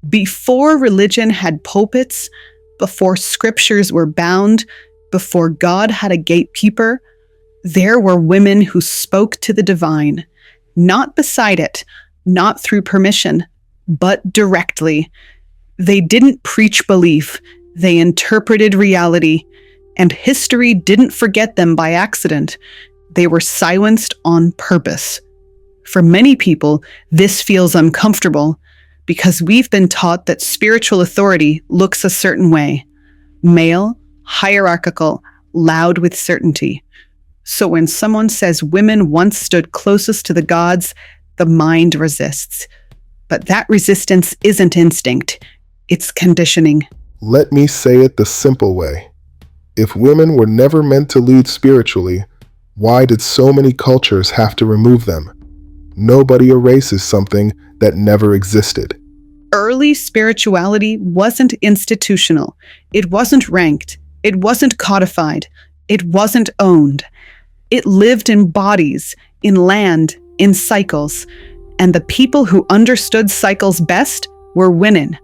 Before religion had pulpits, before scriptures were bound, before God had a gatekeeper, there were women who spoke to the divine, not beside it, not through permission, but directly. They didn't preach belief, they interpreted reality, and history didn't forget them by accident. They were silenced on purpose. For many people, this feels uncomfortable because we've been taught that spiritual authority looks a certain way: male, hierarchical, loud with certainty. So when someone says women once stood closest to the gods, the mind resists. But that resistance isn't instinct, it's conditioning. Let me say it the simple way. If women were never meant to lead spiritually, why did so many cultures have to remove them? Nobody erases something that never existed. Early spirituality wasn't institutional. It wasn't ranked. It wasn't codified. It wasn't owned. It lived in bodies, in land, in cycles. And the people who understood cycles best were women.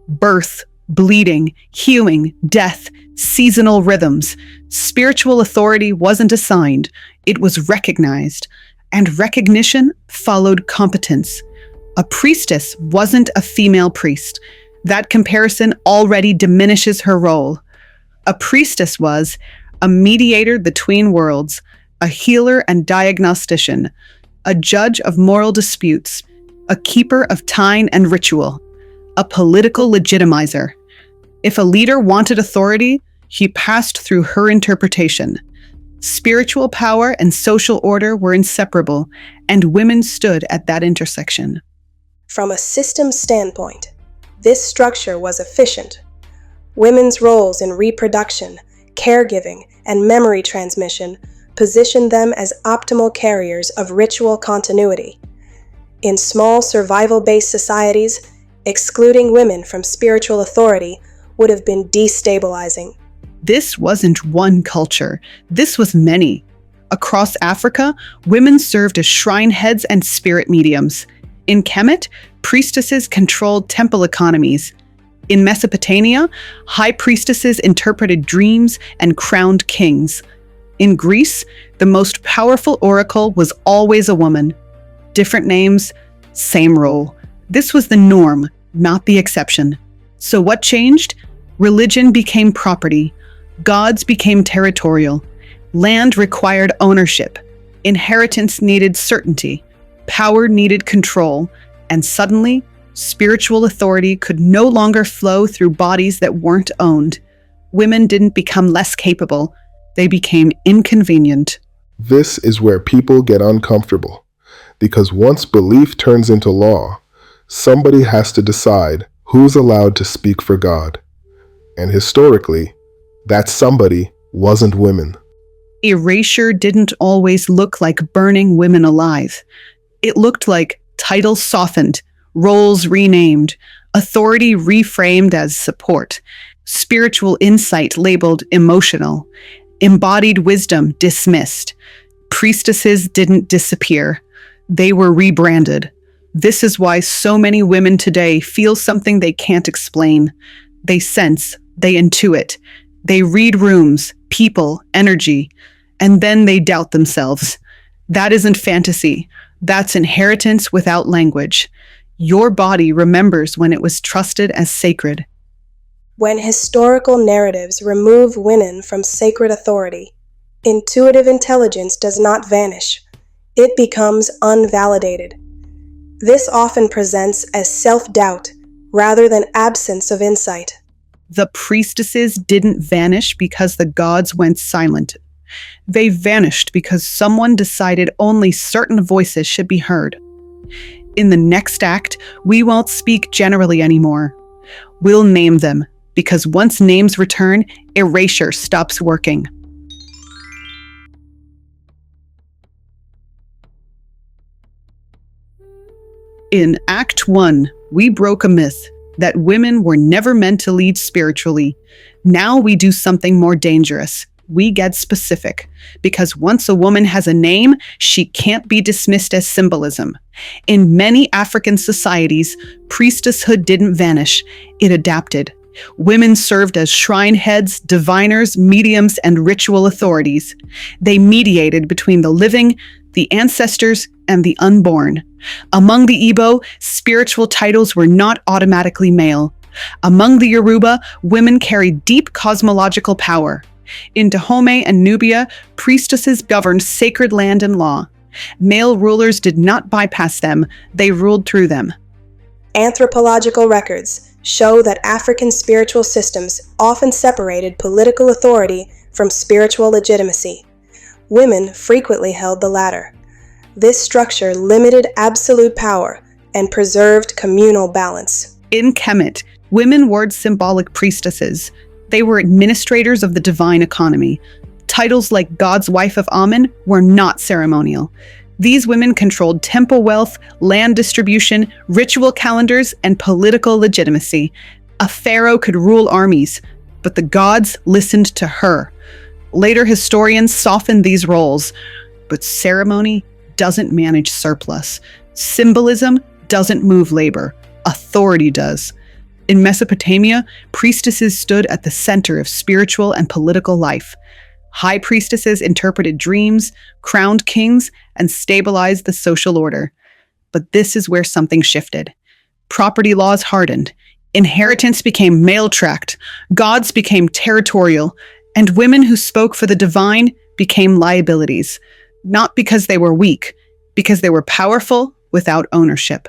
Birth, bleeding, healing, death, seasonal rhythms. Spiritual authority wasn't assigned. It was recognized. And recognition followed competence. A priestess wasn't a female priest. That comparison already diminishes her role. A priestess was a mediator between worlds, a healer and diagnostician, a judge of moral disputes, a keeper of time and ritual, a political legitimizer. If a leader wanted authority, he passed through her interpretation. Spiritual power and social order were inseparable, and women stood at that intersection. From a system standpoint, this structure was efficient. Women's roles in reproduction, caregiving, and memory transmission positioned them as optimal carriers of ritual continuity. In small survival-based societies, excluding women from spiritual authority would have been destabilizing. This wasn't one culture. This was many. Across Africa, women served as shrine heads and spirit mediums. In Kemet, priestesses controlled temple economies. In Mesopotamia, high priestesses interpreted dreams and crowned kings. In Greece, the most powerful oracle was always a woman. Different names, same role. This was the norm, not the exception. So what changed? Religion became property. Gods became territorial. Land required ownership. Inheritance needed certainty. Power needed control. And suddenly, spiritual authority could no longer flow through bodies that weren't owned. Women didn't become less capable. They became inconvenient. This is where people get uncomfortable, because once belief turns into law, somebody has to decide who's allowed to speak for God. And historically, that somebody wasn't women. Erasure didn't always look like burning women alive. It looked like titles softened, roles renamed, authority reframed as support, spiritual insight labeled emotional, embodied wisdom dismissed. Priestesses didn't disappear. They were rebranded. This is why so many women today feel something they can't explain. They sense, they intuit. They read rooms, people, energy, and then they doubt themselves. That isn't fantasy. That's inheritance without language. Your body remembers when it was trusted as sacred. When historical narratives remove women from sacred authority, intuitive intelligence does not vanish. It becomes unvalidated. This often presents as self-doubt rather than absence of insight. The priestesses didn't vanish because the gods went silent. They vanished because someone decided only certain voices should be heard. In the next act, we won't speak generally anymore. We'll name them, because once names return, erasure stops working. In Act 1, we broke a myth that women were never meant to lead spiritually. Now we do something more dangerous. We get specific, because once a woman has a name, she can't be dismissed as symbolism. In many African societies, priestesshood didn't vanish, it adapted. Women served as shrine heads, diviners, mediums, and ritual authorities. They mediated between the living, the ancestors, and the unborn. Among the Igbo, spiritual titles were not automatically male. Among the Yoruba, women carried deep cosmological power. In Dahomey and Nubia, priestesses governed sacred land and law. Male rulers did not bypass them, they ruled through them. Anthropological records show that African spiritual systems often separated political authority from spiritual legitimacy. Women frequently held the latter. This structure limited absolute power and preserved communal balance. In Kemet, women were symbolic priestesses. They were administrators of the divine economy. Titles like God's wife of Amen were not ceremonial. These women controlled temple wealth, land distribution, ritual calendars, and political legitimacy. A pharaoh could rule armies, but the gods listened to her. Later historians softened these roles, but ceremony doesn't manage surplus. Symbolism doesn't move labor. Authority does. In Mesopotamia, priestesses stood at the center of spiritual and political life. High priestesses interpreted dreams, crowned kings, and stabilized the social order. But this is where something shifted. Property laws hardened. Inheritance became male-tracked. Gods became territorial. And women who spoke for the divine became liabilities. Not because they were weak, because they were powerful without ownership.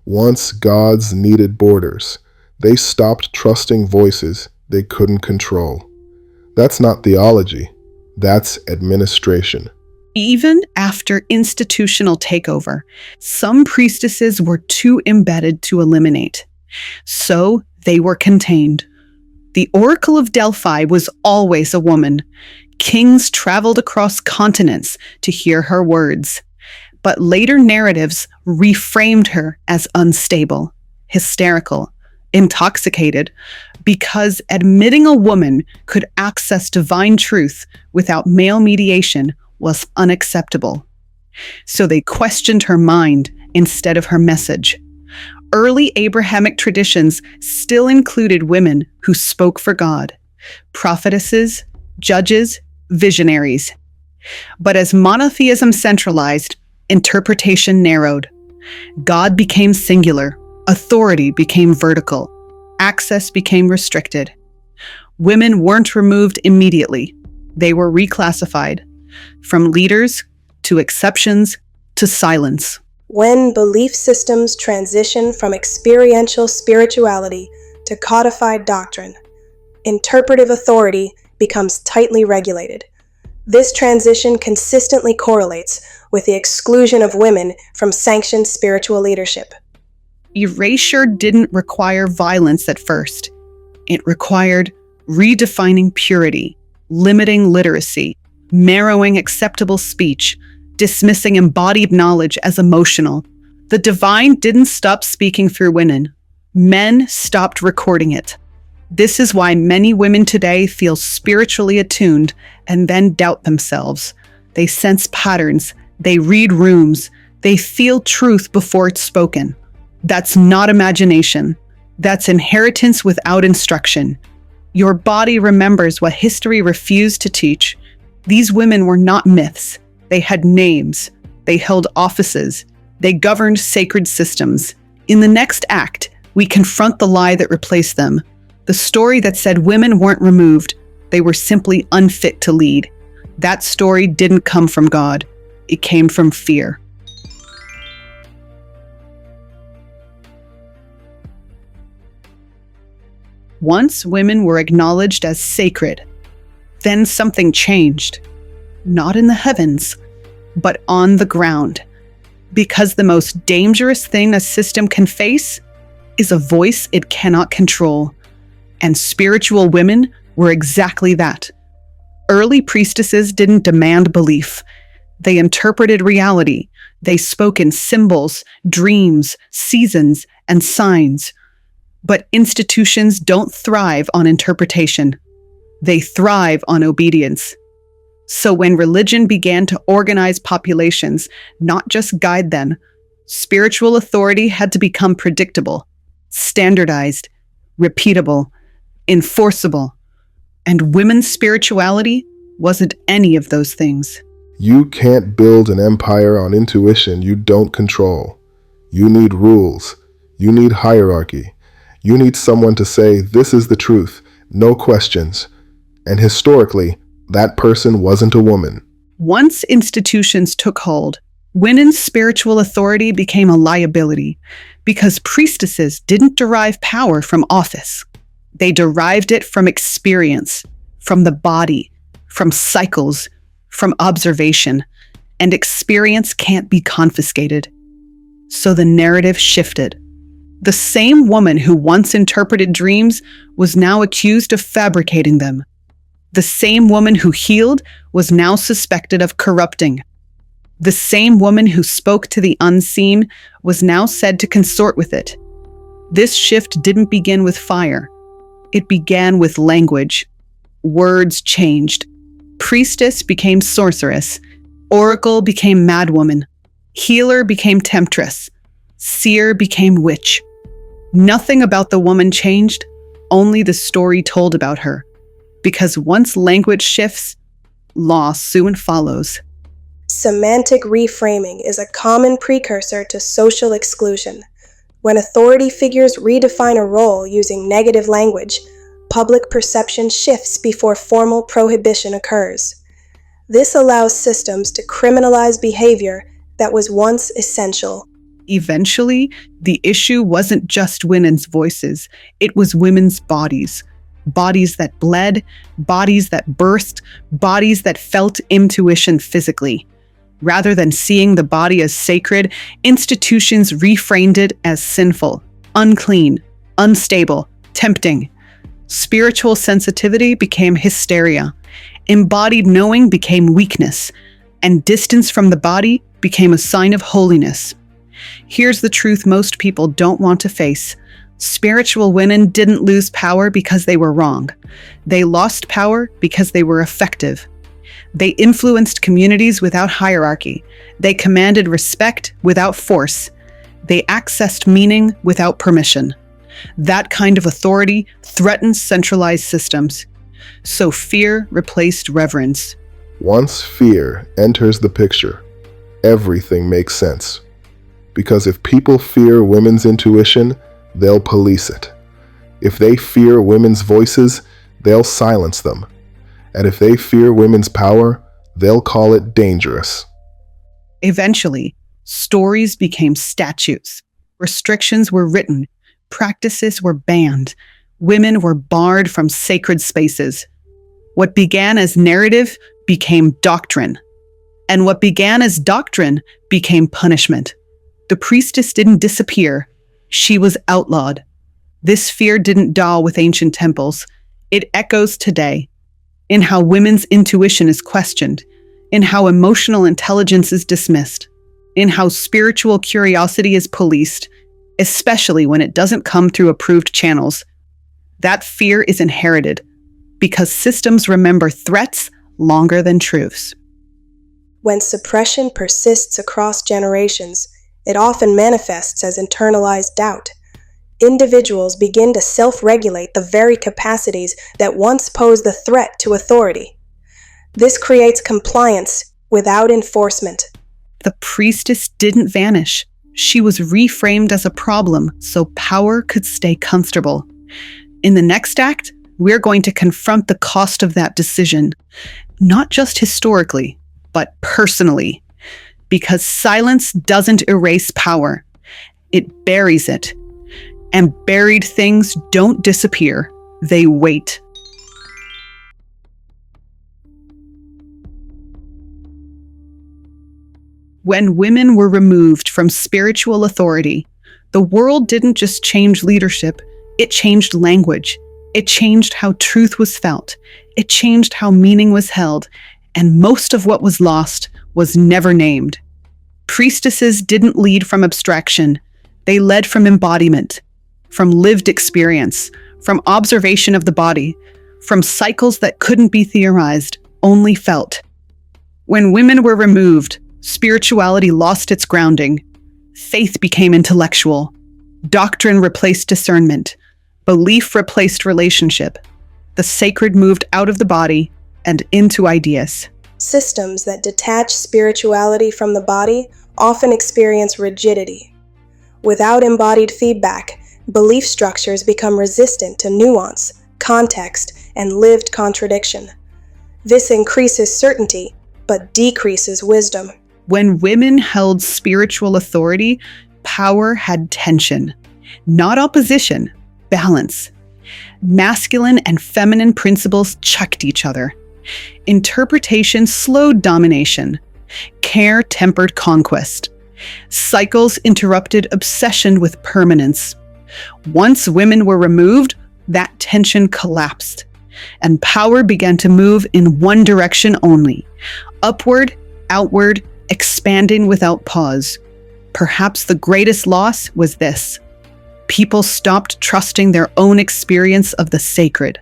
Once gods needed borders, they stopped trusting voices they couldn't control. That's not theology. That's administration. Even after institutional takeover, some priestesses were too embedded to eliminate. So they were contained. The Oracle of Delphi was always a woman. Kings traveled across continents to hear her words. But later narratives reframed her as unstable, hysterical, intoxicated, because admitting a woman could access divine truth without male mediation was unacceptable. So they questioned her mind instead of her message. Early Abrahamic traditions still included women who spoke for God, prophetesses, judges, visionaries. But as monotheism centralized, interpretation narrowed. God became singular, authority became vertical, access became restricted. Women weren't removed immediately. They were reclassified, from leaders to exceptions to silence. When belief systems transition from experiential spirituality to codified doctrine, interpretive authority becomes tightly regulated. This transition consistently correlates with the exclusion of women from sanctioned spiritual leadership. Erasure didn't require violence at first. It required redefining purity, limiting literacy, narrowing acceptable speech, dismissing embodied knowledge as emotional. The divine didn't stop speaking through women. Men stopped recording it. This is why many women today feel spiritually attuned and then doubt themselves. They sense patterns, they read rooms, they feel truth before it's spoken. That's not imagination. That's inheritance without instruction. Your body remembers what history refused to teach. These women were not myths. They had names. They held offices. They governed sacred systems. In the next act, we confront the lie that replaced them. The story that said women weren't removed. They were simply unfit to lead. That story didn't come from God. It came from fear. Once women were acknowledged as sacred, then something changed. Not in the heavens, but on the ground. Because the most dangerous thing a system can face is a voice it cannot control. And spiritual women were exactly that. Early priestesses didn't demand belief. They interpreted reality. They spoke in symbols, dreams, seasons, and signs. But institutions don't thrive on interpretation. They thrive on obedience. So when religion began to organize populations, not just guide them, Spiritual authority had to become predictable, standardized, repeatable, enforceable. And women's spirituality wasn't any of those things. You can't build an empire on intuition you don't control. You need rules. You need hierarchy. You need someone to say, this is the truth, no questions. And historically, that person wasn't a woman. Once institutions took hold, women's spiritual authority became a liability because priestesses didn't derive power from office. They derived it from experience, from the body, from cycles, from observation, and experience can't be confiscated. So the narrative shifted. The same woman who once interpreted dreams was now accused of fabricating them. The same woman who healed was now suspected of corrupting. The same woman who spoke to the unseen was now said to consort with it. This shift didn't begin with fire. It began with language. Words changed. Priestess became sorceress. Oracle became madwoman. Healer became temptress. Seer became witch. Nothing about the woman changed, only the story told about her. Because once language shifts, law soon follows. Semantic reframing is a common precursor to social exclusion. When authority figures redefine a role using negative language, public perception shifts before formal prohibition occurs. This allows systems to criminalize behavior that was once essential. Eventually, the issue wasn't just women's voices, it was women's bodies. Bodies that bled, bodies that birthed, bodies that felt intuition physically. Rather than seeing the body as sacred, institutions reframed it as sinful, unclean, unstable, tempting. Spiritual sensitivity became hysteria. Embodied knowing became weakness, and distance from the body became a sign of holiness. Here's the truth most people don't want to face. Spiritual women didn't lose power because they were wrong. They lost power because they were effective. They influenced communities without hierarchy. They commanded respect without force. They accessed meaning without permission. That kind of authority threatens centralized systems. So fear replaced reverence. Once fear enters the picture, everything makes sense. Because if people fear women's intuition, they'll police it. If they fear women's voices, they'll silence them. And if they fear women's power, they'll call it dangerous. Eventually, stories became statutes. Restrictions were written. Practices were banned. Women were barred from sacred spaces. What began as narrative became doctrine. And what began as doctrine became punishment. The priestess didn't disappear. She was outlawed. This fear didn't die with ancient temples. It echoes today in how women's intuition is questioned, in how emotional intelligence is dismissed, in how spiritual curiosity is policed, especially when it doesn't come through approved channels. That fear is inherited because systems remember threats longer than truths. When suppression persists across generations, it often manifests as internalized doubt. Individuals begin to self-regulate the very capacities that once posed a threat to authority. This creates compliance without enforcement. The priestess didn't vanish. She was reframed as a problem so power could stay comfortable. In the next act, we're going to confront the cost of that decision, not just historically, but personally. Because silence doesn't erase power. It buries it. And buried things don't disappear. They wait. When women were removed from spiritual authority, the world didn't just change leadership, it changed language. It changed how truth was felt. It changed how meaning was held. And most of what was lost was never named. Priestesses didn't lead from abstraction. They led from embodiment, from lived experience, from observation of the body, from cycles that couldn't be theorized, only felt. When women were removed, spirituality lost its grounding. Faith became intellectual. Doctrine replaced discernment. Belief replaced relationship. The sacred moved out of the body and into ideas. Systems that detach spirituality from the body often experience rigidity. Without embodied feedback, belief structures become resistant to nuance, context, and lived contradiction. This increases certainty, but decreases wisdom. When women held spiritual authority, power had tension, not opposition, balance. Masculine and feminine principles checked each other. Interpretation slowed domination. Care tempered conquest. Cycles interrupted obsession with permanence. Once women were removed, that tension collapsed, and power began to move in one direction only, upward, outward, expanding without pause. Perhaps the greatest loss was this: people stopped trusting their own experience of the sacred.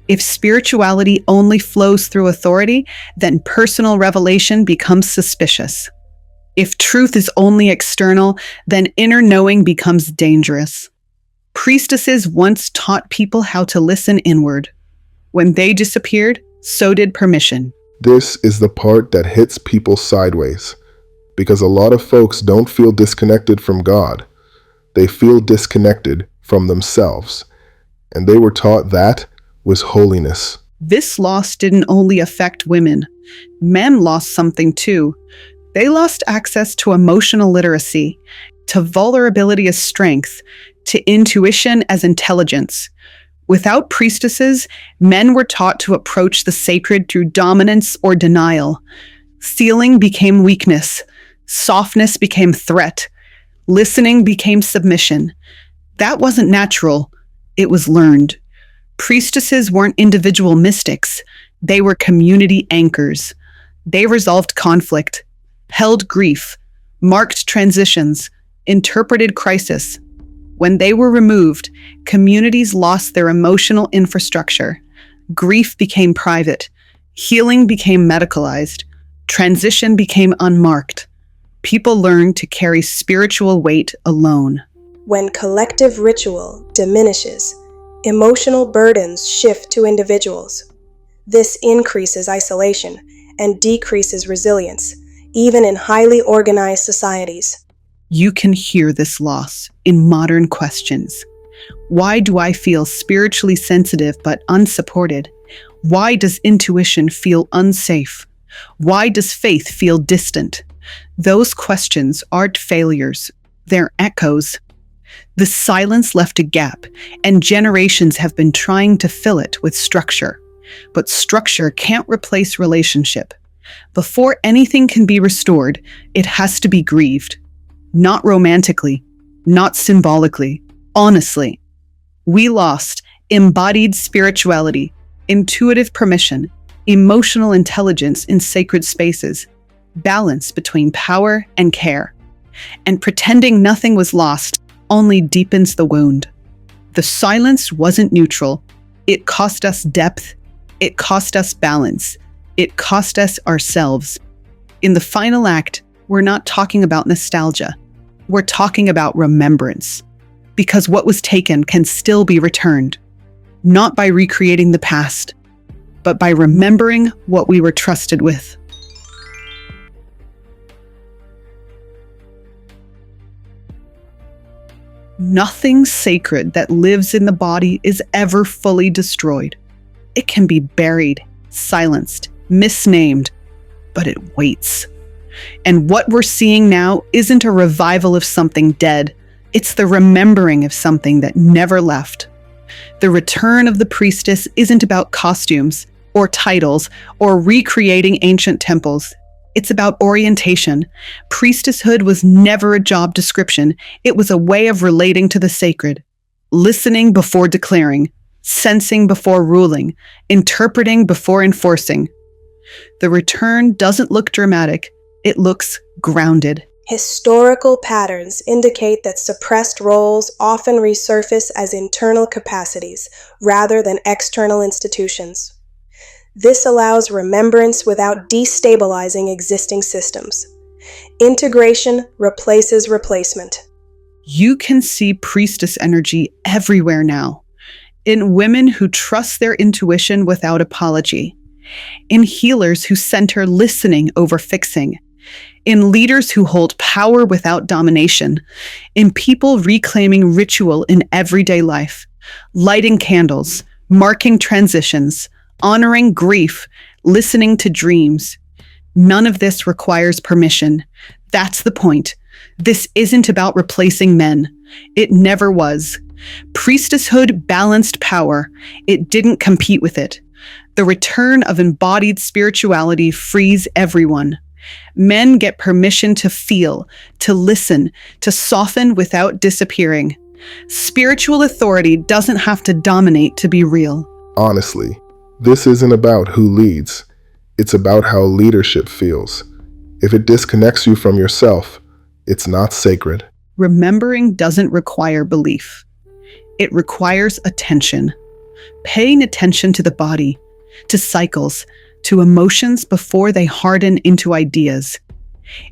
If spirituality only flows through authority, then personal revelation becomes suspicious. If truth is only external, then inner knowing becomes dangerous. Priestesses once taught people how to listen inward. When they disappeared, so did permission. This is the part that hits people sideways, because a lot of folks don't feel disconnected from God. They feel disconnected from themselves, and they were taught that was holiness. This loss didn't only affect women. Men lost something too. They lost access to emotional literacy, to vulnerability as strength, to intuition as intelligence. Without priestesses, men were taught to approach the sacred through dominance or denial. Sealing became weakness. Softness became threat. Listening became submission. That wasn't natural. It was learned. Priestesses weren't individual mystics. They were community anchors. They resolved conflict, held grief, marked transitions, interpreted crisis. When they were removed, communities lost their emotional infrastructure. Grief became private. Healing became medicalized. Transition became unmarked. People learned to carry spiritual weight alone. When collective ritual diminishes, emotional burdens shift to individuals. This increases isolation and decreases resilience, even in highly organized societies. You can hear this loss in modern questions. Why do I feel spiritually sensitive but unsupported? Why does intuition feel unsafe? Why does faith feel distant? Those questions aren't failures, they're echoes. The silence left a gap, and generations have been trying to fill it with structure. But structure can't replace relationship. Before anything can be restored, it has to be grieved. Not romantically, not symbolically, honestly. We lost embodied spirituality, intuitive permission, emotional intelligence in sacred spaces, balance between power and care. And pretending nothing was lost only deepens the wound. The silence wasn't neutral. It cost us depth. It cost us balance. It cost us ourselves. In the final act, we're not talking about nostalgia. We're talking about remembrance. Because what was taken can still be returned. Not by recreating the past, but by remembering what we were trusted with. Nothing sacred that lives in the body is ever fully destroyed. It can be buried, silenced, misnamed, but it waits. And what we're seeing now isn't a revival of something dead. It's the remembering of something that never left. The return of the priestess isn't about costumes or titles or recreating ancient temples. It's about orientation. Priestesshood was never a job description. It was a way of relating to the sacred. Listening before declaring, sensing before ruling, interpreting before enforcing. The return doesn't look dramatic. It looks grounded. Historical patterns indicate that suppressed roles often resurface as internal capacities rather than external institutions. This allows remembrance without destabilizing existing systems. Integration replaces replacement. You can see priestess energy everywhere now. In women who trust their intuition without apology. In healers who center listening over fixing. In leaders who hold power without domination. In people reclaiming ritual in everyday life. Lighting candles, marking transitions, honoring grief, listening to dreams. None of this requires permission. That's the point. This isn't about replacing men. It never was. Priestesshood balanced power. It didn't compete with it. The return of embodied spirituality frees everyone. Men get permission to feel, to listen, to soften without disappearing. Spiritual authority doesn't have to dominate to be real. Honestly, this isn't about who leads. It's about how leadership feels. If it disconnects you from yourself, it's not sacred. Remembering doesn't require belief. It requires attention. Paying attention to the body, to cycles, to emotions before they harden into ideas.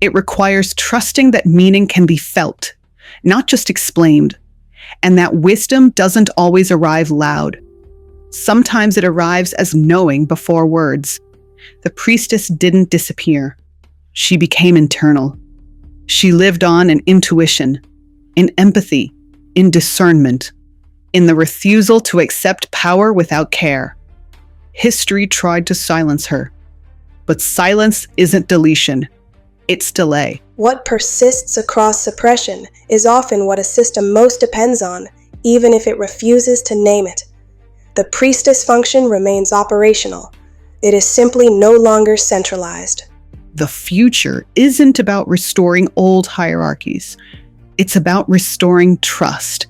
It requires trusting that meaning can be felt, not just explained, and that wisdom doesn't always arrive loud. Sometimes it arrives as knowing before words. The priestess didn't disappear. She became internal. She lived on in intuition, in empathy, in discernment, in the refusal to accept power without care. History tried to silence her, but silence isn't deletion, it's delay. What persists across suppression is often what a system most depends on, even if it refuses to name it. The priestess function remains operational. It is simply no longer centralized. The future isn't about restoring old hierarchies. It's about restoring trust.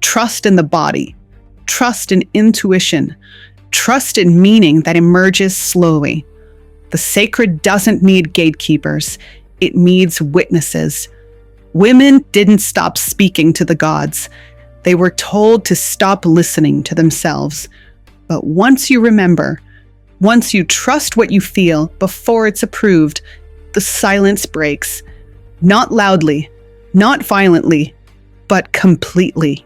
Trust in the body, trust in intuition, trust in meaning that emerges slowly. The sacred doesn't need gatekeepers. It needs witnesses. Women didn't stop speaking to the gods. They were told to stop listening to themselves. But once you remember, once you trust what you feel before it's approved, the silence breaks. Not loudly, not violently, but completely.